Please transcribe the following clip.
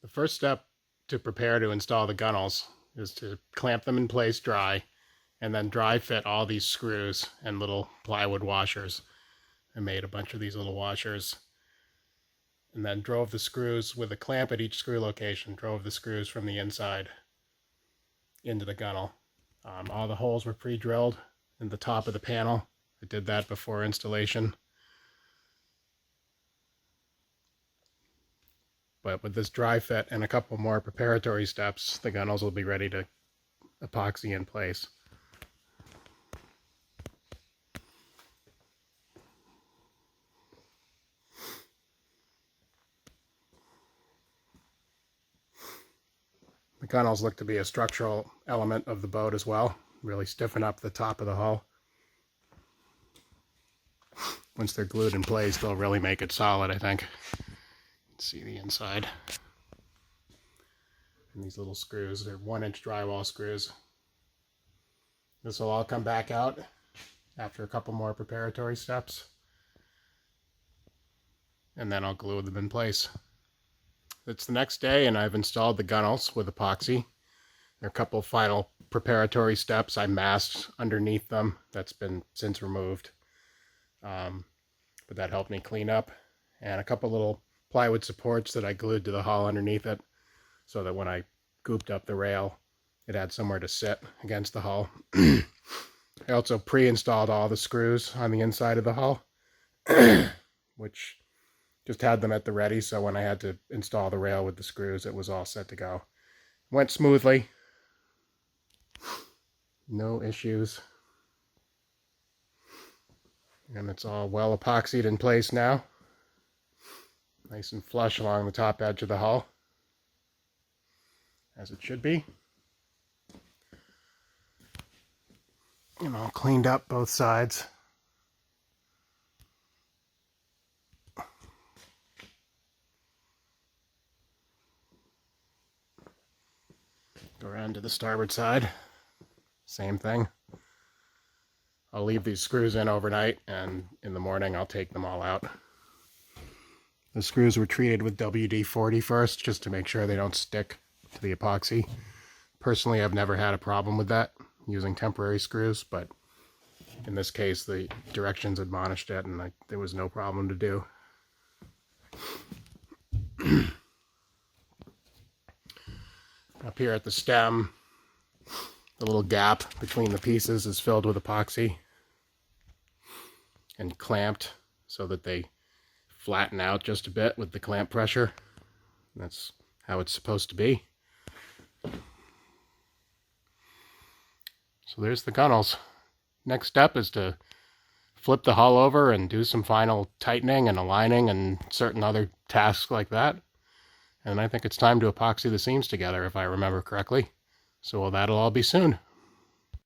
The first step to prepare to install the gunnels is to clamp them in place dry, and then dry fit all these screws and little plywood washers. I made a bunch of these little washers, and then drove the screws with a clamp at each screw location, drove the screws from the inside into the gunnel. All the holes were pre-drilled in the top of the panel. I did that before installation. But with this dry fit and a couple more preparatory steps, the gunnels will be ready to epoxy in place. The gunnels look to be a structural element of the boat as well. Really stiffen up the top of the hull. Once they're glued in place, they'll really make it solid, I think. Let's see the inside. And these little screws, they're 1-inch drywall screws. This will all come back out after a couple more preparatory steps. And then I'll glue them in place. It's the next day and I've installed the gunnels with epoxy. There are a couple final preparatory steps. I masked underneath them. That's been since removed. But that helped me clean up. And a couple little plywood supports that I glued to the hull underneath it, so that when I gooped up the rail, it had somewhere to sit against the hull. I also pre-installed all the screws on the inside of the hull, which just had them at the ready, so when I had to install the rail with the screws, it was all set to go. Went smoothly. No issues. And it's all well epoxied in place now. Nice and flush along the top edge of the hull, as it should be. And all cleaned up both sides. Go around to the starboard side. Same thing. I'll leave these screws in overnight, and in the morning I'll take them all out. The screws were treated with WD-40 first, just to make sure they don't stick to the epoxy. Personally, I've never had a problem with that, using temporary screws, but in this case, the directions admonished it, and there was no problem to do. Up here at the stem, the little gap between the pieces is filled with epoxy and clamped so that they flatten out just a bit with the clamp pressure. That's how it's supposed to be. So there's the gunnels. Next step is to flip the hull over and do some final tightening and aligning and certain other tasks like that. And I think it's time to epoxy the seams together, if I remember correctly. So that'll all be soon.